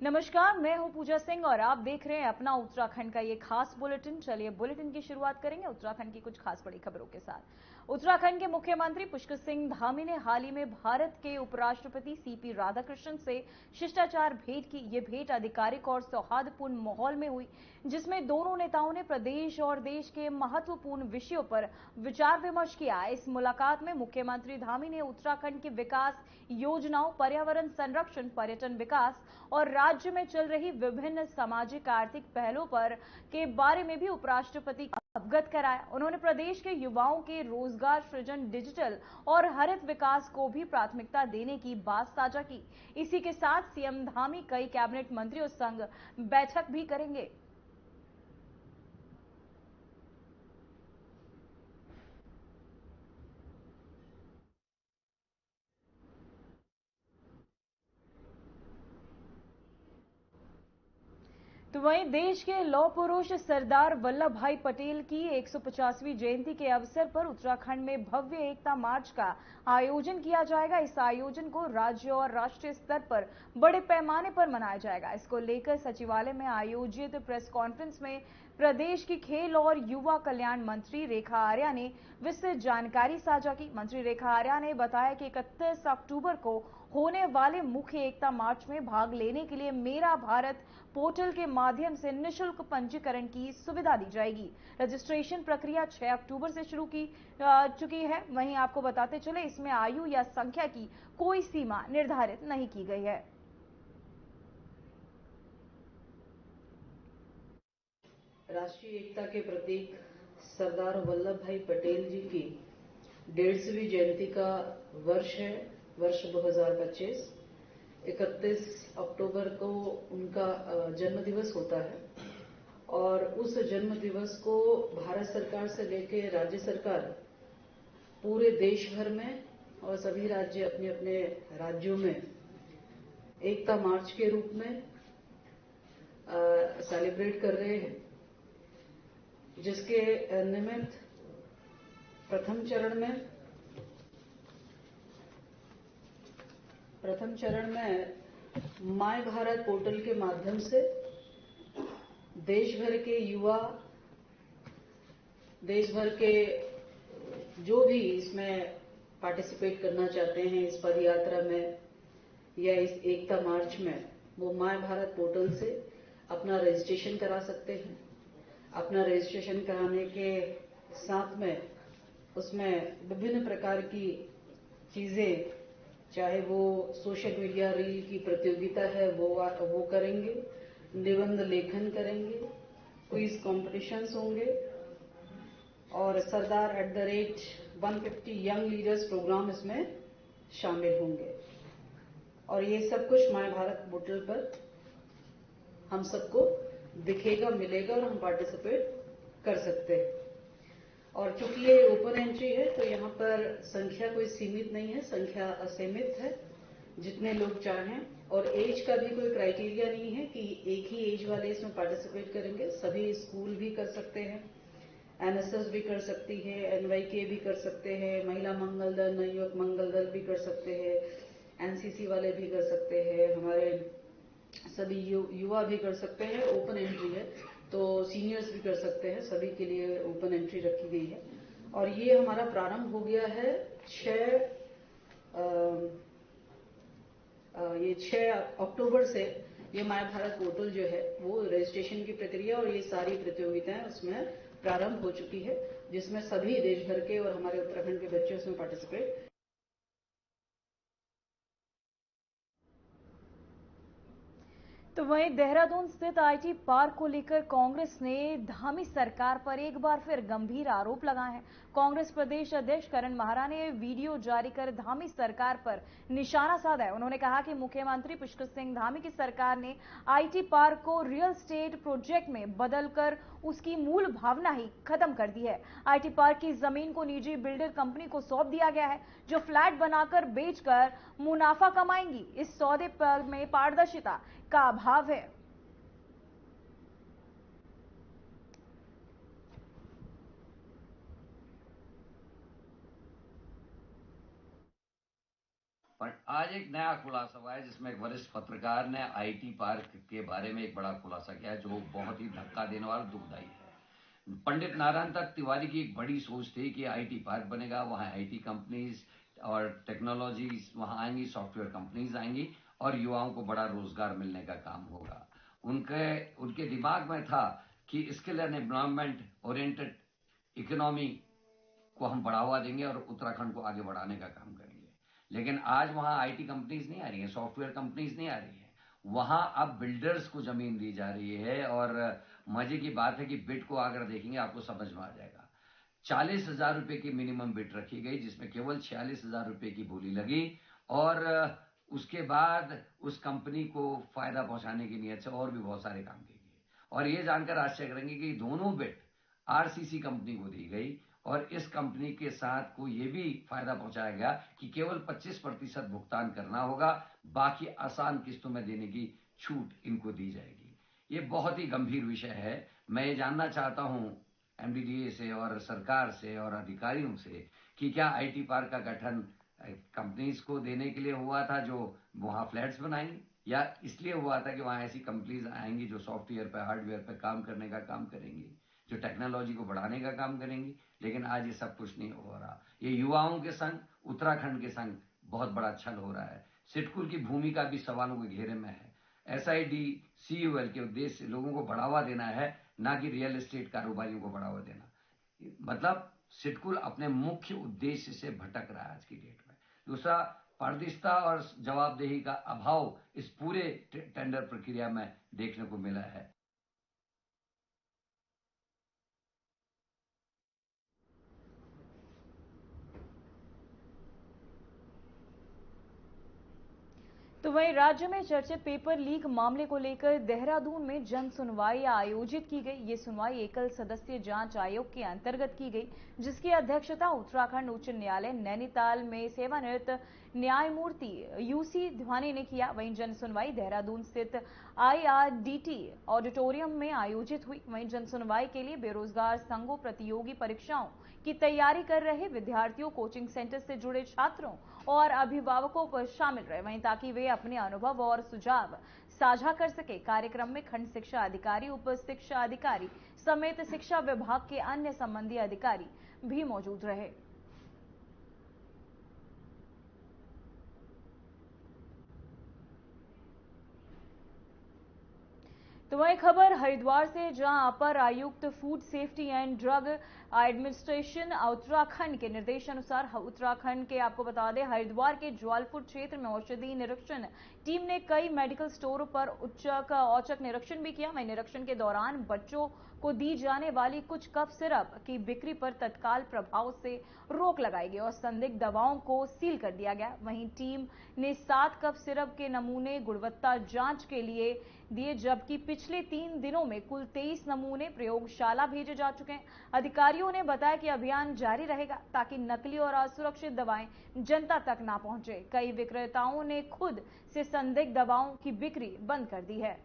नमस्कार, मैं हूं पूजा सिंह और आप देख रहे हैं अपना उत्तराखंड का ये खास बुलेटिन। चलिए बुलेटिन की शुरुआत करेंगे उत्तराखंड की कुछ खास बड़ी खबरों के साथ। उत्तराखंड के मुख्यमंत्री पुष्कर सिंह धामी ने हाल ही में भारत के उपराष्ट्रपति सीपी राधाकृष्णन से शिष्टाचार भेंट की। ये भेंट आधिकारिक और सौहार्दपूर्ण माहौल में हुई, जिसमें दोनों नेताओं ने प्रदेश और देश के महत्वपूर्ण विषयों पर विचार विमर्श किया। इस मुलाकात में मुख्यमंत्री धामी ने उत्तराखंड के विकास योजनाओं, पर्यावरण संरक्षण, पर्यटन विकास और राज्य में चल रही विभिन्न सामाजिक आर्थिक पहलों पर के बारे में भी उपराष्ट्रपति को अवगत कराया। उन्होंने प्रदेश के युवाओं के रोजगार सृजन, डिजिटल और हरित विकास को भी प्राथमिकता देने की बात साझा की। इसी के साथ सीएम धामी कई कैबिनेट मंत्रियों संग बैठक भी करेंगे। तो वहीं देश के लौह पुरुष सरदार वल्लभ भाई पटेल की 150वीं जयंती के अवसर पर उत्तराखंड में भव्य एकता मार्च का आयोजन किया जाएगा। इस आयोजन को राज्य और राष्ट्रीय स्तर पर बड़े पैमाने पर मनाया जाएगा। इसको लेकर सचिवालय में आयोजित प्रेस कॉन्फ्रेंस में प्रदेश की खेल और युवा कल्याण मंत्री रेखा आर्या ने विस्तृत जानकारी साझा की। मंत्री रेखा आर्या ने बताया कि 31 अक्टूबर को होने वाले मुख्य एकता मार्च में भाग लेने के लिए मेरा भारत पोर्टल के माध्यम से निःशुल्क पंजीकरण की सुविधा दी जाएगी। रजिस्ट्रेशन प्रक्रिया 6 अक्टूबर से शुरू की चुकी है। वहीं आपको बताते चले, इसमें आयु या संख्या की कोई सीमा निर्धारित नहीं की गई है। राष्ट्रीय एकता के प्रतीक सरदार वल्लभ भाई पटेल जी की 150वीं जयंती का वर्ष है, वर्ष 2025। 31 अक्टूबर को उनका जन्म दिवस होता है और उस जन्म दिवस को भारत सरकार से लेकर राज्य सरकार पूरे देश भर में और सभी राज्य अपने अपने राज्यों में एकता मार्च के रूप में सेलिब्रेट कर रहे हैं, जिसके निमित्त प्रथम चरण में माय भारत पोर्टल के माध्यम से देश भर के युवा, देश भर के जो भी इसमें पार्टिसिपेट करना चाहते हैं इस पद यात्रा में या इस एकता मार्च में, वो माय भारत पोर्टल से अपना रजिस्ट्रेशन करा सकते हैं। अपना रजिस्ट्रेशन कराने के साथ में उसमें विभिन्न प्रकार की चीजें, चाहे वो सोशल मीडिया रील की प्रतियोगिता है वो करेंगे, निबंध लेखन करेंगे, क्विज कॉम्पिटिशन्स होंगे और सरदार @150 यंग लीडर्स प्रोग्राम इसमें शामिल होंगे। और ये सब कुछ माय भारत पोर्टल पर हम सबको दिखेगा, मिलेगा और हम पार्टिसिपेट कर सकते हैं। और चूंकि ये ओपन एंट्री है तो यहाँ पर संख्या कोई सीमित नहीं है, संख्या असीमित है, जितने लोग चाहें। और एज का भी कोई क्राइटेरिया नहीं है कि एक ही एज वाले इसमें पार्टिसिपेट करेंगे। सभी स्कूल भी कर सकते हैं, एनएसएस भी कर सकती है, एनवाईके भी कर सकते हैं, महिला मंगल दल, नवयुवक मंगल दल भी कर सकते हैं, एनसीसी वाले भी कर सकते हैं, हमारे सभी युवा भी कर सकते हैं। ओपन एंट्री है तो सीनियर्स भी कर सकते हैं, सभी के लिए ओपन एंट्री रखी गई है। और ये हमारा प्रारंभ हो गया है 6 अक्टूबर से। ये माय भारत पोर्टल जो है वो रजिस्ट्रेशन की प्रक्रिया और ये सारी प्रतियोगिताएं उसमें प्रारंभ हो चुकी है, जिसमें सभी देश भर के और हमारे उत्तराखंड के बच्चे उसमें पार्टिसिपेट। तो वहीं देहरादून स्थित आईटी पार्क को लेकर कांग्रेस ने धामी सरकार पर एक बार फिर गंभीर आरोप लगाए हैं। कांग्रेस प्रदेश अध्यक्ष करण माहरा ने वीडियो जारी कर धामी सरकार पर निशाना साधा है। उन्होंने कहा कि मुख्यमंत्री पुष्कर सिंह धामी की सरकार ने आईटी पार्क को रियल एस्टेट प्रोजेक्ट में बदलकर उसकी मूल भावना ही खत्म कर दी है। आईटी पार्क की जमीन को निजी बिल्डर कंपनी को सौंप दिया गया है, जो फ्लैट बनाकर बेचकर मुनाफा कमाएंगी। इस सौदे पर में पारदर्शिता का अभाव है। पर आज एक नया खुलासा हुआ है जिसमें एक वरिष्ठ पत्रकार ने आईटी पार्क के बारे में एक बड़ा खुलासा किया है, जो बहुत ही धक्का देने वाला, दुखदायी है। पंडित नारायण दत्त तिवारी की एक बड़ी सोच थी कि आईटी पार्क बनेगा, वहां आईटी कंपनीज और टेक्नोलॉजीज वहां आएंगी, सॉफ्टवेयर कंपनीज आएंगी और युवाओं को बड़ा रोजगार मिलने का काम होगा। उनके दिमाग में था कि skill and employment oriented economy को हम बढ़ावा देंगे और उत्तराखंड को आगे बढ़ाने का काम करेंगे। लेकिन आज वहां आईटी कंपनीज नहीं आ रही हैं, सॉफ्टवेयर कंपनीज नहीं आ रही हैं, वहां अब बिल्डर्स को जमीन दी जा रही है। और मजे की बात है कि बिड को अगर देखेंगे आपको समझ में आ जाएगा। 40,000 रुपए की मिनिमम बिड रखी गई, जिसमें केवल 46,000 रुपए की बोली लगी और उसके बाद उस कंपनी को फायदा पहुंचाने की नीयत से और भी बहुत सारे काम किए गए। और ये जानकर आश्चर्य करेंगे कि दोनों बिड आरसीसी कंपनी को दी गई और इस कंपनी के साथ को यह भी फायदा पहुंचाया गया कि केवल 25% भुगतान करना होगा, बाकी आसान किस्तों में देने की छूट इनको दी जाएगी। ये बहुत ही गंभीर विषय है। मैं ये जानना चाहता हूं एमडीडीए से और सरकार से और अधिकारियों से कि क्या आईटी पार्क का गठन कंपनीज को देने के लिए हुआ था जो वहां फ्लैट्स बनाएंगी, या इसलिए हुआ था कि वहां ऐसी कंपनीज आएंगी जो सॉफ्टवेयर पे, हार्डवेयर पे काम करने का काम करेंगी, जो टेक्नोलॉजी को बढ़ाने का काम करेंगी। लेकिन आज ये सब कुछ नहीं हो रहा। ये युवाओं के संग, उत्तराखंड के संग बहुत बड़ा छल हो रहा है। सिडकुल की भूमिका भी सवालों के घेरे में है। एसआईडी सीयूएल के उद्देश्य से लोगों को बढ़ावा देना है, ना कि रियल एस्टेट कारोबारियों को बढ़ावा देना। मतलब सिडकुल अपने मुख्य उद्देश्य से भटक रहा है आज की डेट में। दूसरा, पारदर्शिता और जवाबदेही का अभाव इस पूरे टेंडर प्रक्रिया में देखने को मिला है। तो वहीं राज्य में चर्चित पेपर लीक मामले को लेकर देहरादून में जन सुनवाई आयोजित की गई। ये सुनवाई एकल सदस्यीय जांच आयोग के अंतर्गत की गई, जिसकी अध्यक्षता उत्तराखंड उच्च न्यायालय नैनीताल में सेवानिवृत्त न्यायमूर्ति यूसी ध्वानी ने किया। वहीं जन सुनवाई देहरादून स्थित IRDT ऑडिटोरियम में आयोजित हुई। वहीं जन सुनवाई के लिए बेरोजगार संघों, प्रतियोगी परीक्षाओं की तैयारी कर रहे विद्यार्थियों, कोचिंग सेंटर से जुड़े छात्रों और अभिभावकों को शामिल रहे, वहीं ताकि वे अपने अनुभव और सुझाव साझा कर सके। कार्यक्रम में खंड शिक्षा अधिकारी, उप शिक्षा अधिकारी समेत शिक्षा विभाग के अन्य संबंधी अधिकारी भी मौजूद रहे। तो वही खबर हरिद्वार से, जहां अपर आयुक्त food safety and drug administration Uttarakhand के निर्देश अनुसार उत्तराखंड के, आपको बता दें, हरिद्वार के ज्वालपुर क्षेत्र में औषधि निरीक्षण टीम ने कई मेडिकल स्टोरों पर औचक निरीक्षण भी किया। वहीं निरीक्षण के दौरान बच्चों को दी जाने वाली कुछ कफ सिरप की बिक्री पर तत्काल प्रभाव से रोक लगाई गई और संदिग्ध दवाओं को सील कर दिया गया। वहीं टीम ने 7 कफ सिरप के नमूने गुणवत्ता जांच के लिए दिए, जबकि पिछले 3 दिनों में कुल 23 नमूने प्रयोगशाला भेजे जा चुके हैं। अधिकारियों ने बताया कि अभियान जारी रहेगा ताकि नकली और असुरक्षित दवाएं जनता तक ना पहुंचे। कई विक्रेताओं ने खुद से संदिग्ध दवाओं की बिक्री बंद कर दी है।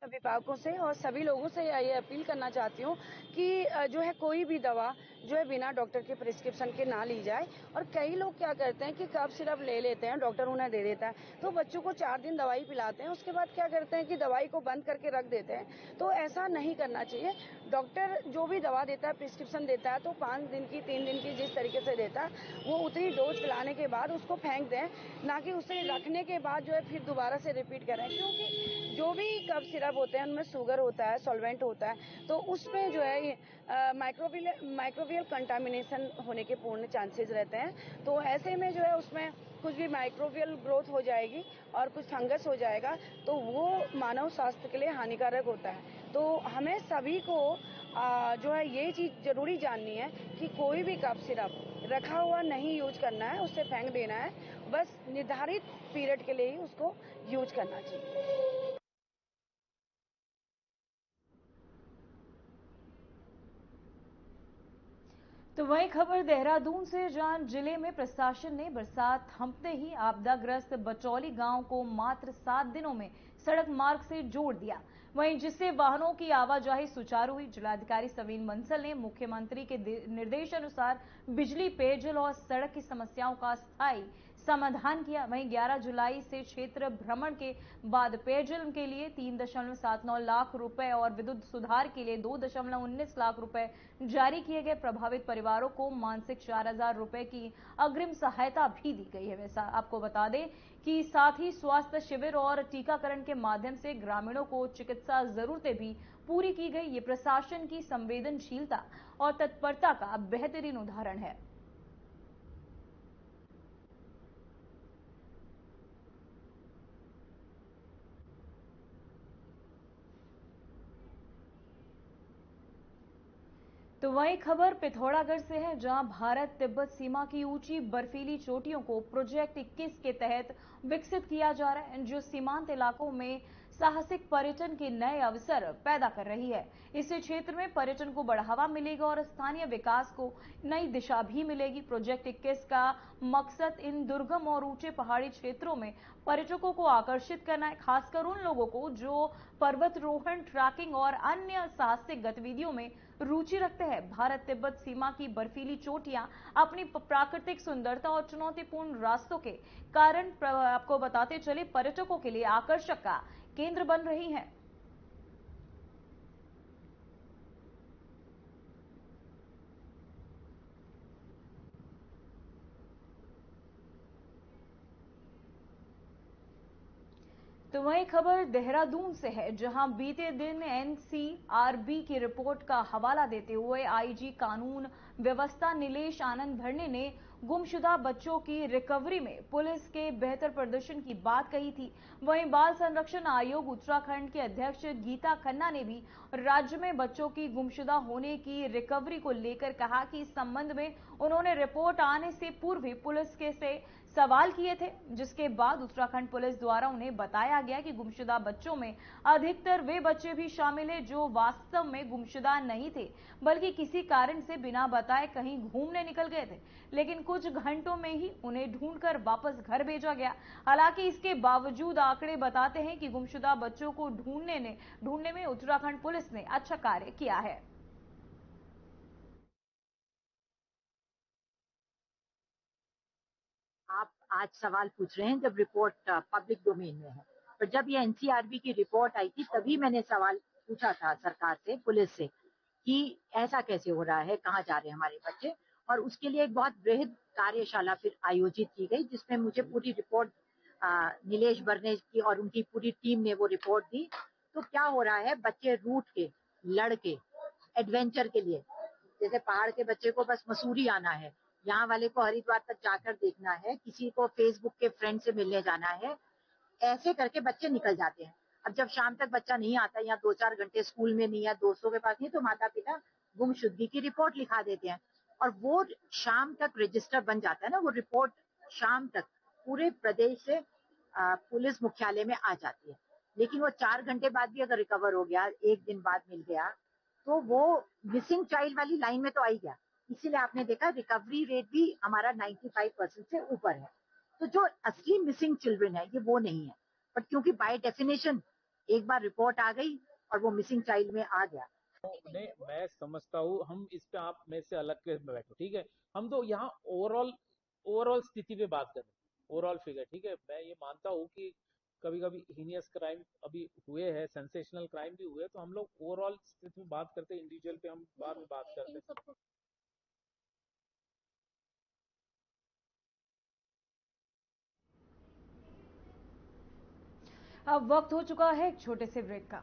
अभिभावकों से और सभी लोगों से ये अपील करना चाहती हूँ कि जो है कोई भी दवा जो है बिना डॉक्टर के प्रिस्क्रिप्शन के ना ली जाए। और कई लोग क्या करते हैं कि कफ सिरप ले लेते हैं, डॉक्टर उन्हें दे देता है, तो बच्चों को 4 दिन दवाई पिलाते हैं, उसके बाद क्या करते हैं कि दवाई को बंद करके रख देते हैं। तो ऐसा नहीं करना चाहिए। डॉक्टर जो भी दवा देता है, प्रिस्क्रिप्शन देता है, तो 5 दिन की, 3 दिन की जिस तरीके से देता है, वो उतनी डोज पिलाने के बाद उसको फेंक दें, ना कि उसे रखने के बाद जो है फिर दोबारा से रिपीट करें। क्योंकि जो भी कफ सिरप होते हैं उनमें शुगर होता है, सॉल्वेंट होता है, तो उसमें जो है माइक्रोबियल कंटामिनेशन होने के पूर्ण चांसेस रहते हैं। तो ऐसे में जो है उसमें कुछ भी माइक्रोबियल ग्रोथ हो जाएगी और कुछ फंगस हो जाएगा, तो वो मानव स्वास्थ्य के लिए हानिकारक होता है। तो हमें सभी को जो है ये चीज जरूरी जाननी है कि कोई भी कफ सिरप रखा हुआ नहीं यूज करना है, उससे फेंक देना है। बस निर्धारित पीरियड के लिए ही उसको यूज करना चाहिए। तो वही खबर देहरादून से, जहां जिले में प्रशासन ने बरसात थमते ही आपदाग्रस्त बचौली गांव को मात्र 7 दिनों में सड़क मार्ग से जोड़ दिया। वहीं जिससे वाहनों की आवाजाही सुचारू हुई। जिलाधिकारी सवीन बंसल ने मुख्यमंत्री के निर्देशानुसार बिजली, पेयजल और सड़क की समस्याओं का स्थायी समाधान किया। वहीं 11 जुलाई से क्षेत्र भ्रमण के बाद पेयजल के लिए 3.79 लाख रुपए और विद्युत सुधार के लिए 2.19 लाख रुपए जारी किए गए। प्रभावित परिवारों को मानसिक 4,000 रुपए की अग्रिम सहायता भी दी गई है। वैसा आपको बता दें कि साथ ही स्वास्थ्य शिविर और टीकाकरण के माध्यम से ग्रामीणों को चिकित्सा जरूरतें भी पूरी की गई। ये प्रशासन की संवेदनशीलता और तत्परता का बेहतरीन उदाहरण है। तो वही खबर पिथौरागढ़ से है, जहां भारत तिब्बत सीमा की ऊंची बर्फीली चोटियों को प्रोजेक्ट 21 के तहत विकसित किया जा रहा है, जो सीमांत इलाकों में साहसिक पर्यटन के नए अवसर पैदा कर रही है। इससे क्षेत्र में पर्यटन को बढ़ावा मिलेगा और स्थानीय विकास को नई दिशा भी मिलेगी। प्रोजेक्ट 21 का मकसद इन दुर्गम और ऊंचे पहाड़ी क्षेत्रों में पर्यटकों को आकर्षित करना है, खासकर उन लोगों को जो पर्वतारोहण, ट्रैकिंग और अन्य साहसिक गतिविधियों में रुचि रखते हैं। भारत तिब्बत सीमा की बर्फीली चोटियां अपनी प्राकृतिक सुंदरता और चुनौतीपूर्ण रास्तों के कारण आपको बताते चले पर्यटकों के लिए आकर्षक का केंद्र बन रही हैं। तो वही खबर देहरादून से है, जहां बीते दिन एनसीआरबी की रिपोर्ट का हवाला देते हुए आईजी कानून व्यवस्था नीलेश आनंद भरने ने गुमशुदा बच्चों की रिकवरी में पुलिस के बेहतर प्रदर्शन की बात कही थी। वहीं बाल संरक्षण आयोग उत्तराखंड के अध्यक्ष गीता खन्ना ने भी राज्य में बच्चों की गुमशुदा होने की रिकवरी को लेकर कहा कि इस संबंध में उन्होंने रिपोर्ट आने से पूर्व भी पुलिस के से सवाल किए थे, जिसके बाद उत्तराखंड पुलिस द्वारा उन्हें बताया गया कि गुमशुदा बच्चों में अधिकतर वे बच्चे भी शामिल हैं जो वास्तव में गुमशुदा नहीं थे, बल्कि किसी कारण से बिना बताए कहीं घूमने निकल गए थे, लेकिन कुछ घंटों में ही उन्हें ढूंढकर वापस घर भेजा गया। हालांकि इसके बावजूद आंकड़े बताते हैं कि गुमशुदा बच्चों को ढूंढने में उत्तराखंड पुलिस ने अच्छा कार्य किया है। आप आज सवाल पूछ रहे हैं जब रिपोर्ट पब्लिक डोमेन में है, पर जब ये एनसीआरबी की रिपोर्ट आई थी तभी मैंने सवाल पूछा था सरकार से, पुलिस से, कि ऐसा कैसे हो रहा है, कहाँ जा रहे हैं हमारे बच्चे। और उसके लिए एक बहुत बृहद कार्यशाला फिर आयोजित की गई, जिसमें मुझे पूरी रिपोर्ट नीलेश बरने की और उनकी पूरी टीम ने वो रिपोर्ट दी। तो क्या हो रहा है, बच्चे रूट के, लड़के एडवेंचर के लिए, जैसे पहाड़ के बच्चे को बस मसूरी आना है, यहाँ वाले को हरिद्वार तक जाकर देखना है, किसी को फेसबुक के फ्रेंड से मिलने जाना है, ऐसे करके बच्चे निकल जाते हैं। अब जब शाम तक बच्चा नहीं आता या 2-4 घंटे स्कूल में नहीं है, दोस्तों के पास नहीं, तो माता पिता गुमशुदगी की रिपोर्ट लिखा देते हैं और वो शाम तक रजिस्टर बन जाता है ना, वो रिपोर्ट शाम तक पूरे प्रदेश से पुलिस मुख्यालय में आ जाती है। लेकिन वो 4 घंटे बाद भी अगर रिकवर हो गया, 1 दिन बाद मिल गया, तो वो मिसिंग चाइल्ड वाली लाइन में तो आई गया। इसीलिए आपने देखा रिकवरी रेट भी हमारा 95% से ऊपर है। तो जो असली मिसिंग चिल्ड्रन है ये वो नहीं है, बट क्योंकि बाय डेफिनेशन एक बार रिपोर्ट आ गई और वो मिसिंग चाइल्ड में आ गया। नहीं, मैं समझता हूँ, हम इस पे आप मेरे से अलग के बैठो, ठीक है। हम तो यहाँ ओवरऑल स्थिति पे बात कर रहे हैं, ओवरऑल फिगर, ठीक है। मैं ये मानता हूँ कि कभी कभी हीनियस क्राइम अभी हुए हैं, सेंसेशनल क्राइम भी हुए, तो हम लोग ओवरऑल स्थिति में बात करते हैं, इंडिविजुअल पे हम बाद में बात करते हैं। अब वक्त हो चुका है एक छोटे से ब्रेक का।